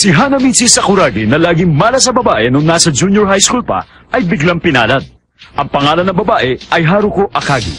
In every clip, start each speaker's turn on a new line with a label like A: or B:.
A: Si Hanamichi Sakuragi na laging mala sa babae nung nasa junior high school pa ay biglang pinalad. Ang pangalan ng babae ay Haruko Akagi.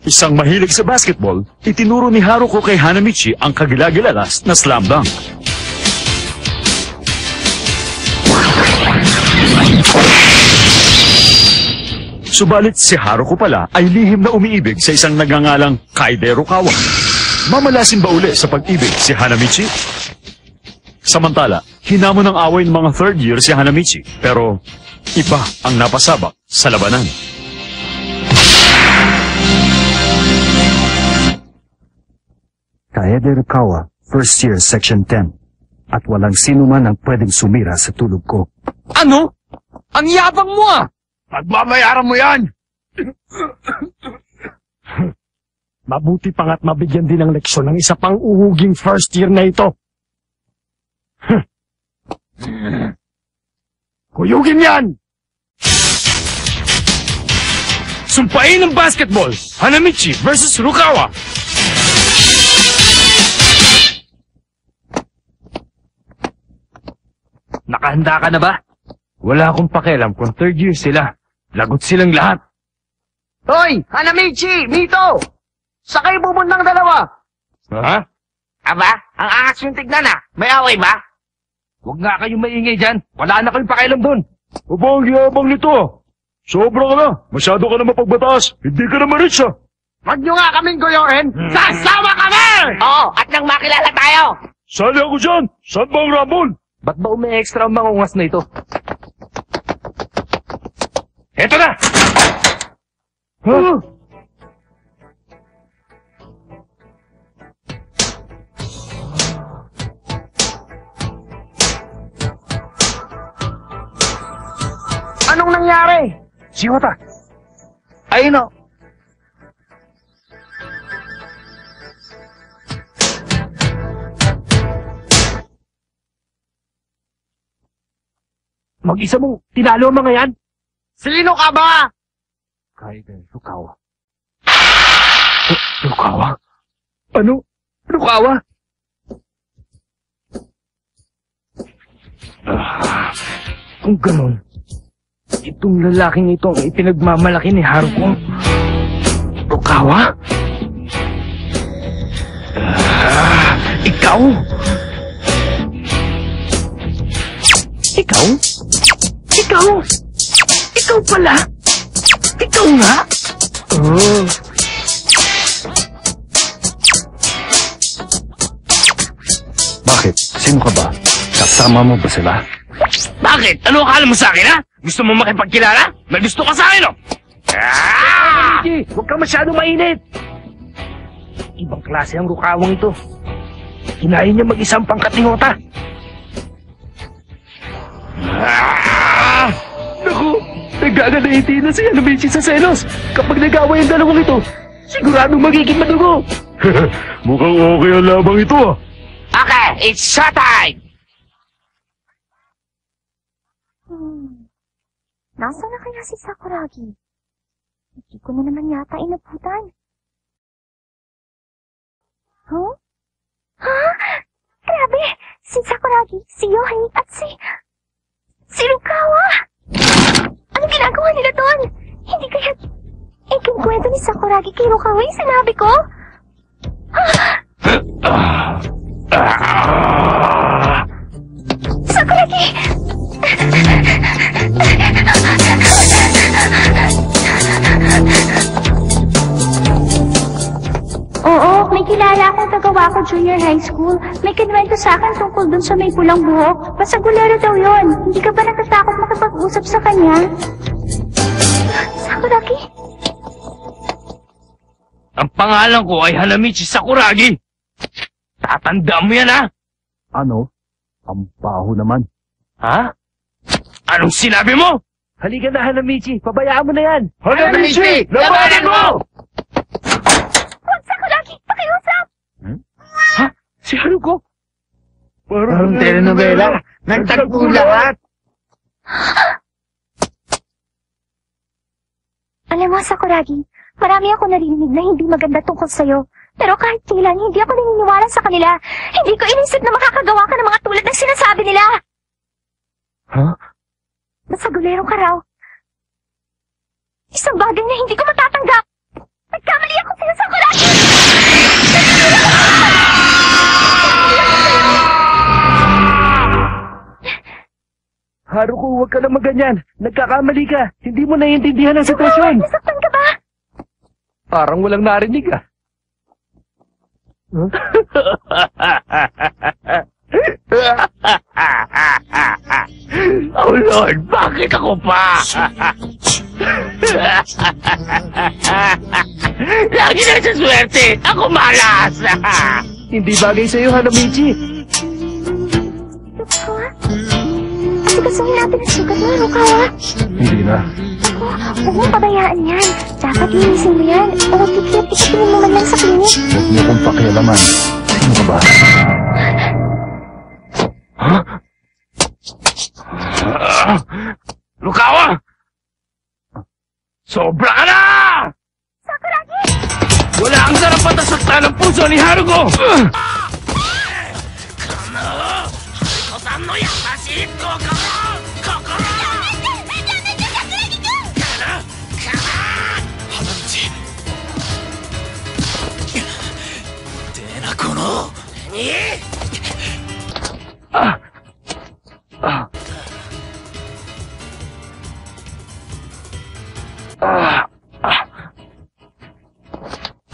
A: Isang mahilig sa basketball, itinuro ni Haruko kay Hanamichi ang kagilagilalas na slam dunk. Subalit si Haruko pala ay lihim na umiibig sa isang nagngangalang Kaide Rukawa. Mamalasin ba uli sa pag-ibig si Hanamichi? Samantala, hinamon ng away ng mga third year si Hanamichi, pero iba ang napasabak sa labanan.
B: Kaede Rukawa, first year, section 10. At walang sino man ang pwedeng sumira sa tulog ko.
C: Ano? Ang yabang mo ah!
D: Pagbabayaran mo yan!
B: Mabuti pa nga't mabigyan din ng leksyon ng isa pang uhuging first year na ito. Kuyugin yan!
C: Sumpain ng basketball! Hanamichi versus Rukawa! Nakahanda ka na ba? Wala akong pakialam kung third year sila. Lagot silang lahat.
D: Hoy! Hanamichi! Mito! Sa kayo pupuntang dalawa?
C: Ha?
D: Aba, ang angas yung tignan ah. May away ba?
C: Huwag nga kayong maingay dyan. Wala na kayong pakialam doon.
A: Aba, ang yabang nito. Sobra ka na. Masyado ka na mapagbataas. Hindi ka na ma-reach ah.
D: Huwag nyo nga kaming goyorin. Sasama kami! Oo, at nang makilala tayo.
A: Sali ako dyan. Saan ba ang Rumble?
C: Ba't ba umi-extra ang mga ungas na ito? Eto na!
A: Huh?
D: Anong nangyari?
C: Si Hota!
D: Ayun o.
C: Mag-isa mong tinalo ang mga yan?
D: Sino ka ba?
B: Kaede Rukawa.
C: Rukawa? Ano? Rukawa? Kung ganun, itong lalaking ito ang ipinagmamalaki ni Haruko. Rukawa? Ikaw? Ikaw? Ikaw? Ikaw pala? Ikaw nga? Oh.
B: Bakit? Sino ka ba? Kasama mo ba sila?
C: Bakit? Ano akala mo sa akin, ha? Gusto mo makipagkilala? May gusto ka sa akin, no? Ah! Huwag kang masyadong mainit! Ibang klase ang rukawang ito. Kinain niya mag-isang pangkatingota. Ah! Naku! Nagagalaiti na si Hanamichi sa selos. Kapag nag-away ang dalawang ito, siguradong magiging madugo.
A: Mukhang okay ang labang ito ah.
D: Okay, it's showtime!
E: Nasaan na kaya si Sakuragi? Hindi ko na naman yata inabutan. Huh? Ha? Grabe! Si Sakuragi, si Yohei, at si Rukawa! Anong ginagawa nila doon? Hindi kaya ikikwento ni Sakuragi kay Rukawa yung sinabi ko? Sakuragi! Oo, may kilala akong tagawa ko junior high school. May kinwento sa akin tungkol dun sa may pulang buhok. Pasagulero daw yun. Hindi ka ba natatakot makipag-usap sa kanya? Sakuragi?
C: Ang pangalan ko ay Hanamichi Sakuragi. Tatandaan mo yan, ha?
B: Ano? Ang baho naman.
C: Ha? Anong sinabi mo? Halika na, Hanamichi. Pabayaan mo na yan.
D: Hanamichi! Labanan mo!
E: Huwag Sakuragi! Pakiusap!
C: Ha? Si Haruko?
D: Parang telenovela. Nagtagpo lahat.
E: Alam Alam mo, Sakuragi, marami ako narinig na hindi maganda tungkol sa'yo. Pero kahit kailan, hindi ako naniniwala sa kanila. Hindi ko inisip na makakagawa ka ng mga tulad ng sinasabi nila.
B: Huh?
E: Masagulero ka raw. Isang bagay na hindi ko matatanggap. Nagkamali ako sa'yo, Sakuragi!
C: Haruko, huwag ka na maganyan. Nagkakamali ka. Hindi mo naiintindihan ang sitwasyon.
E: Nasaktan ka ba?
C: Parang walang narinig ah. Oh Lord, bakit ako pa? Lagi na sa swerte. Ako malas. Hindi bagay sa'yo, Hanamichi.
E: Rukawa? Asikasuhin natin ang sugat mo, Rukawa.
B: Hindi na.
E: Huwag mong pabayaan yan. Dapat linisin mo yan. O tikip-tikipin mo man lang sa klinik.
B: Huwag niyo kong pakialaman. Sino ka ba?
C: Rukawa! Sobra ka na!
E: Sakuragi!
C: Wala ang sarap patasaktan ng puso ni Haruko!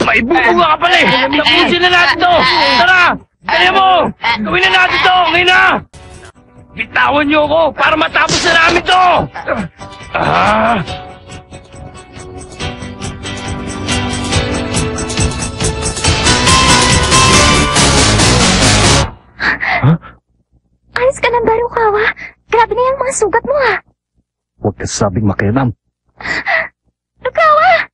C: May bunga ka pala eh! Tapusin na natin to! Tara! Kaya mo! Gawin na natin to! Ngayon na! Bitawan niyo ako para matapos na namin to!
E: Ayos ka lang ba, Rukawa? Grabe na yung mga sugat mo, ha?
B: Huwag ka sabing makialam.
E: Rukawa!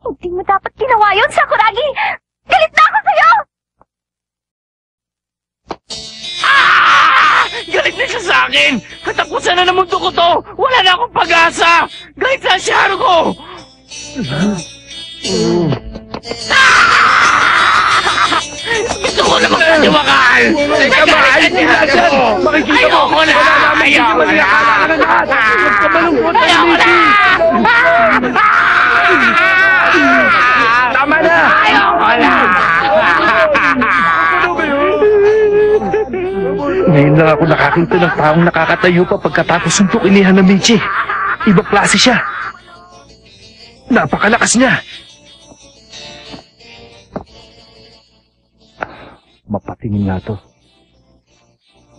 E: Hindi mo dapat ginawa yun, Sakuragi! Galit na ako sa'yo!
C: Galit na siya sa akin! Katapusan na ng mundo ko to! Wala na akong pag-asa! Galit na si Haruko! Gusto ko na magpaniwakal! Teka ba? Makikita mo! Ayoko na! Ayoko na! Ayoko na! Tama na! Ayoko na! Ngayon lang ako nakakita ng taong nakakatayo pa pagkatapos suntukin ni Hanamichi. Ibang klase siya. Napakalakas niya.
B: Mapatingin nga to.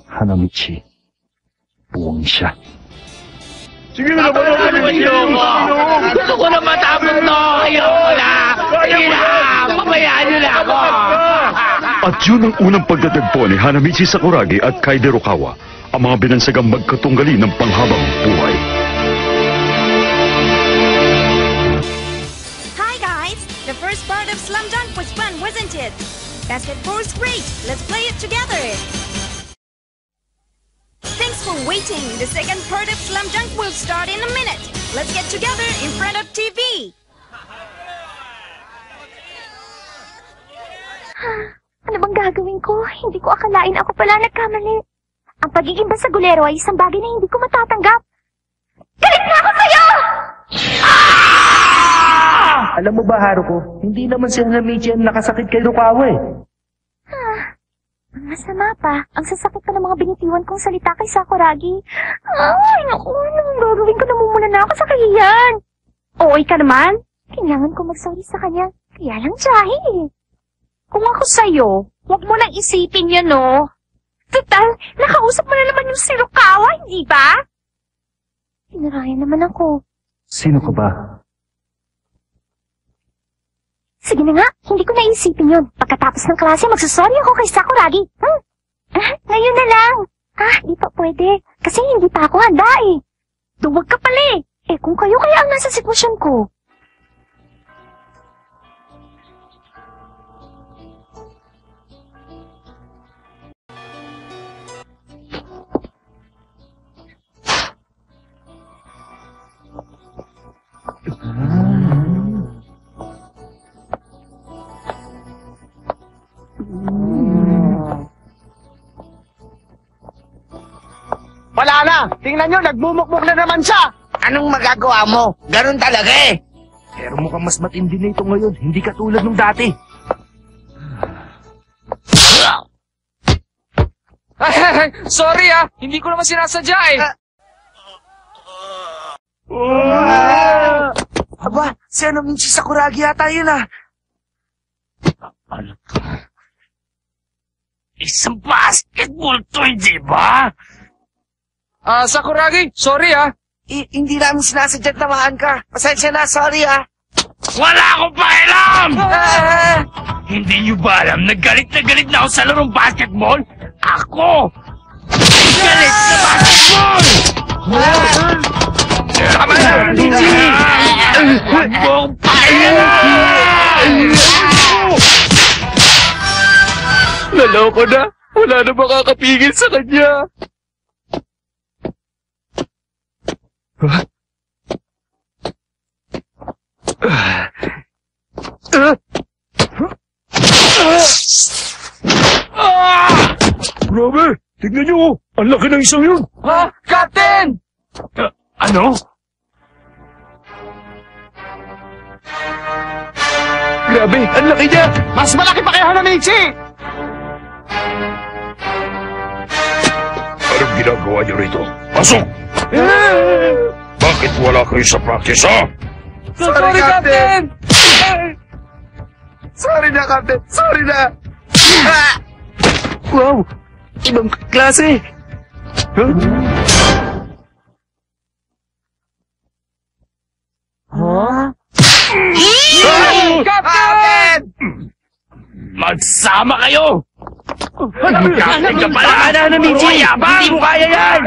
B: Hanamichi. Buwang siya.
C: Sige na naman ako! Gusto ko na matapos to! Ayoko na! Sige na! Pabayaan niyo na ako!
A: At yun ang unang pagtatagpo ni Hanamichi Sakuragi at Kaide Rukawa, ang mga binansagang magkatunggali ng panghabang buhay.
F: Hi guys! The first part of Slam Dunk was fun, wasn't it? Basket 4 is great! Let's play it together! Thanks for waiting! The second part of Slam Dunk will start in a minute! Let's get together in front of TV!
E: Ano bang gagawin ko? Hindi ko akalain ako pala nagkamali. Ang pagiging basagulero ay isang bagay na hindi ko matatanggap. Galit na ako sa'yo!
C: Alam mo ba, Haruko, hindi naman si Hanamichi ang nakasakit kay Rukawa eh.
E: Ang masama pa, ang sasakit pa ng mga binitiwan kong salita kay Sakuragi. Ay, naku, anong gagawin ko? Namumula na ako sa kahiyan. Okay ka naman? Kailangan ko mag-sorry sa kanya. Kaya lang tiyahin eh. Kung ako sa'yo, huwag mo nang isipin yun, no? Total, nakausap mo na naman yung si Rukawa, hindi ba? Pinarayan naman ako.
B: Sino ka ba?
E: Sige na nga, hindi ko naisipin yun. Pagkatapos ng klase, magsasorry ako kay Sakuragi. Ngayon na lang. Di pa pwede. Kasi hindi pa ako handa eh. Duwag ka pala eh. Kung kayo kaya ang nasa sitwasyon ko.
D: na. Tingnan nyo, nagmumukmuk na naman siya.
C: Anong magagawa mo? Ganun talaga eh.
G: Pero mukhang mas matindi na ito ngayon. Hindi katulad nung dati.
H: Sorry hindi ko naman sinasadya eh.
G: Aba, si Michi Sakuragi yata yun
C: Isang basketball to, hindi ba?
H: Sakuragi, sorry
G: Hindi namin sinasadya tamaan ka. Pasensya na, sorry
C: Wala akong pakialam! Hindi nyo ba alam na galit na ako sa larong basketball? Ako! Galit sa basketball! Tama na! Huwag mong pakialam!
H: Naloko na. Wala na makakapigil sa kanya.
A: Grabe! Tignan nyo! Ang laki ng isang yun!
H: Captain!
C: Ano?
H: Grabe, ang laki niya.
D: Mas malaki pa kay Hanamichi!
A: Anong ginagawa nyo rito? Pasok! Bakit wala kayo sa practice, ha?
H: Sorry, Captain!
G: Sorry na, Captain. Sorry na. Wow! Ibang klase.
H: Captain!
C: Magsama kayo! Kapit ka pala!
G: Hanamichi! Hindi mo kaya yan!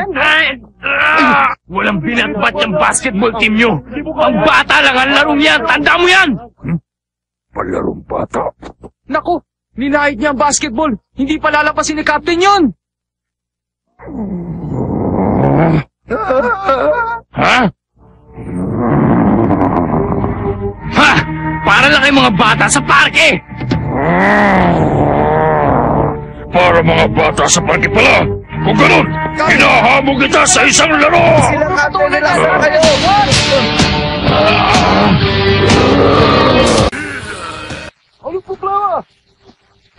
C: Walang binatbat yung basketball team nyo! Ang bata lang ang larong yan! Tanda mo yan!
A: Palarong bata.
H: Naku, ninahid niya ang basketball. Hindi pa lalapasin ni Captain yun.
C: Ha? Ha? Para lang kayong mga bata sa parke!
A: Para mga bata sa parke pala! Kung ganun, hinahamon kita sa isang laro!
G: Captain, nilasa kayo.
H: Ano problema?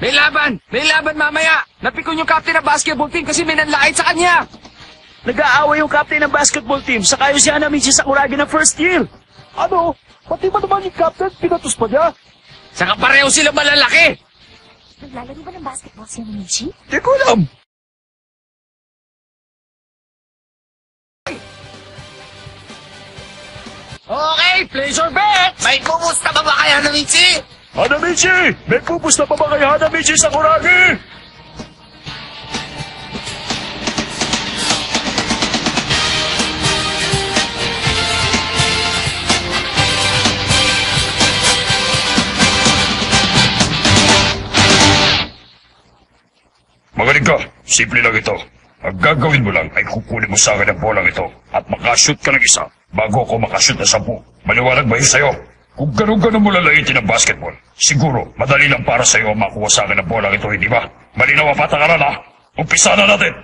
H: May laban mamaya. Napikon yung captain ng basketball team kasi may nanlait sa kanya.
G: Nag-aaway yung captain ng basketball team sa kayo si Hanamichi Sakuragi ng first year.
A: Ano? Pati ba naman yung captain? Pinatus pa niya?
C: Saka pareho sila malalaki!
E: Naglalaro ba ng basketball si Hanamichi?
A: Di ko alam.
C: Okay, place or bet! May kumusta ba kay Hanamichi?
A: Hanamichi! May pupusta pa ba kay Hanamichi Sakuragi? Magaling ka. Simple lang ito. Ang gagawin mo lang ay kukunin mo sa akin ang bolang ito at makashoot ka ng isa bago ako makashoot na 10. Maliwanag ba yun sa'yo? Kung ganun-ganun mo lalaitin ang basketball, siguro madali lang para sa'yo ang makuha sa akin ang bolang ito, hindi ba? Malinaw ang patakaran, ha? Umpisa na natin!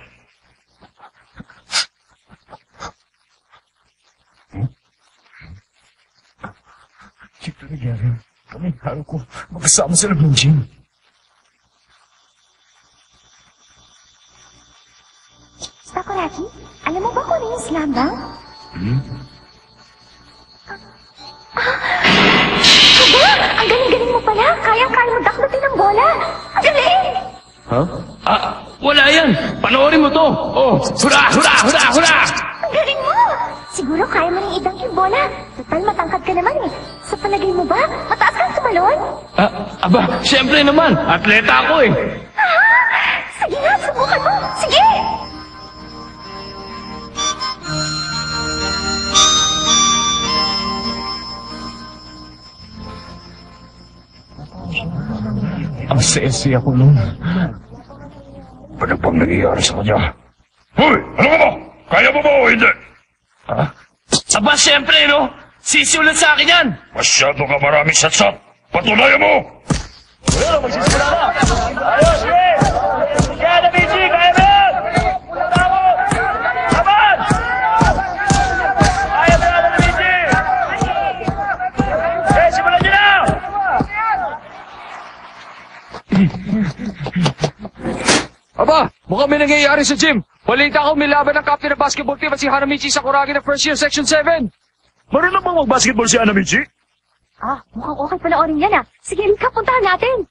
A: Dito nangyari. Kami haro ko magkasama sa loob ng gym.
E: Sakuragi, alam mo ba kung ano yung slam dunk? Aba, ang galing-galing mo pala. Kayang-kaya mo daklutin ng bola. Ang galing!
C: Wala yan! Panoorin mo to! Oh, hura, hura, hura, hura!
E: Ang galing mo! Siguro kaya mo rin idunk yung bola. Total, matangkad ka naman eh. Sa palagay mo ba, mataas kang tumalon?
C: Aba, syempre naman! Atleta ako eh!
E: Sige nga, subukan mo! Sige!
A: Ang sesi ako nun. Ano bang nangyayari sa kanya? Hoy! Ano ka ba? Kaya mo ba o hindi?
C: Aba, syempre, no? Sisiulat sa akin yan!
A: Masyado ka maraming satsat. Patunayan mo!
G: Hanamichi, kaya mo yan! Tama!
H: Aba, mukhang may nangyayari sa gym. Balita ko may laban ng captain ng basketball team at si Hanamichi Sakuragi ng first year section 7.
A: Marunong bang mag-basketball si Hanamichi?
E: Ah, mukhang okay panoorin yan ah. Sige, Rika, puntahan natin.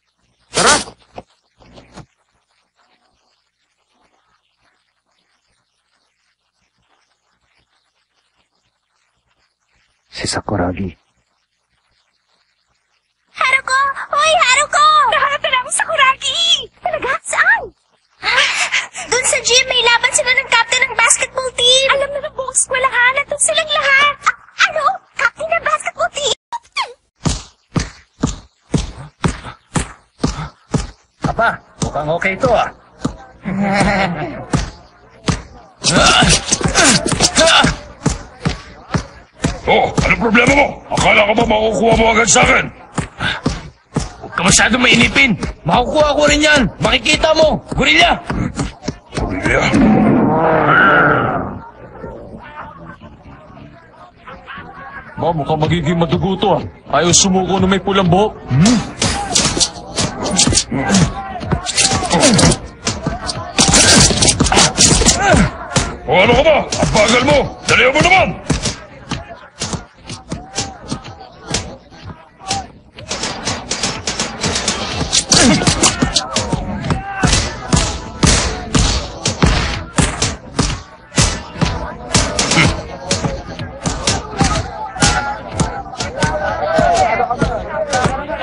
H: Tara!
B: Si Sakuragi.
E: Haruko! Hoy, Haruko! Nahanap na namin sa Kuragi! Talaga? Saan? Doon sa gym, may laban sila ng captain ng basketball team. Alam na ng buong eskwelahan, nandun silang lahat. Ano? Captain ng basketball team?
C: Apa, mukhang okay ito ah.
A: Oh, ano problema mo? Akala ko ba makukuha mo agad sa akin?
C: Huwag ka masyadong mainipin. Makukuha ko rin yan. Makikita mo. Gorilla.
A: Gorilla?
H: Mukhang magiging madugo to ah. Ayaw sumuko na may pulang buhok.
A: O ano ka ba? Ang bagal mo! Dalihan mo naman!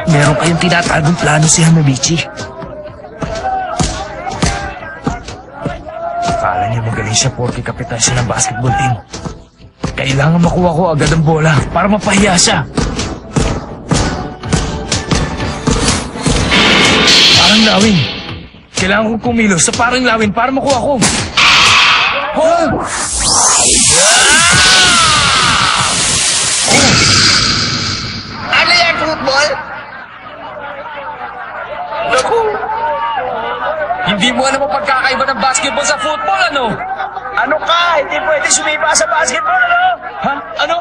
C: Meron kayong tinatagong plano si Hanamichi. Akala niya magaling siya porque kapitan siya ng basketball team. Kailangan makuha ko agad ang bola para mapahiya siya. Parang lawin. Kailangan kong kumilos sa parang lawin para makuha ko. Oh!
D: Ano yan, football?
C: Naku! Hindi mo alam ang pagkakaiba ng basketball sa football, ano?
G: Ano ka? Hindi pwede sumipa sa basketball, ano?
C: Ha? Ano?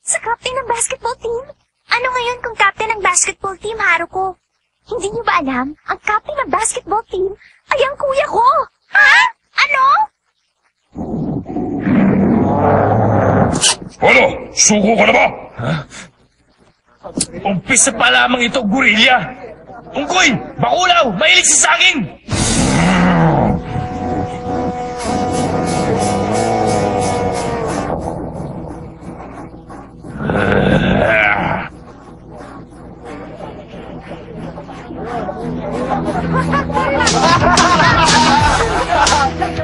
E: Sa captain ng basketball team? Ano ngayon kung captain ng basketball team, Haruko? Hindi niyo ba alam? Ang captain ng basketball team ay ang kuya ko! Ha? Ano?
A: Ano? Suko ka na ba?
C: Umpisa pa lamang ito, gorilla! Ungkoy! Bakulaw! Mahilig sa saging!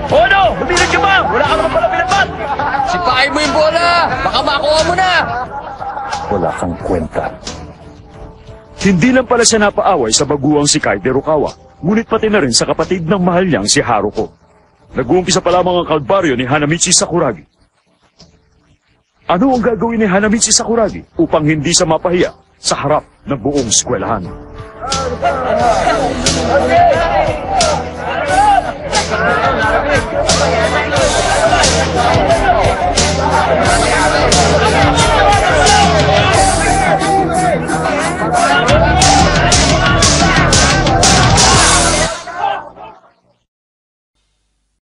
G: O ano? Lumilag ka ba? Wala ka naman pala pinabat!
H: Sipain mo yung bola! Baka makuha mo na!
B: Wala kang kwenta.
A: Hindi lang pala siya napaaway sa baguang si Kaide Rukawa, ngunit pati na rin sa kapatid ng mahal niyang si Haruko. Nag-uumpisa pa lamang ang kalbaryo ni Hanamichi Sakuragi. Ano ang gagawin ni Hanamichi Sakuragi upang hindi siya mapahiya sa harap ng buong eskwelahan?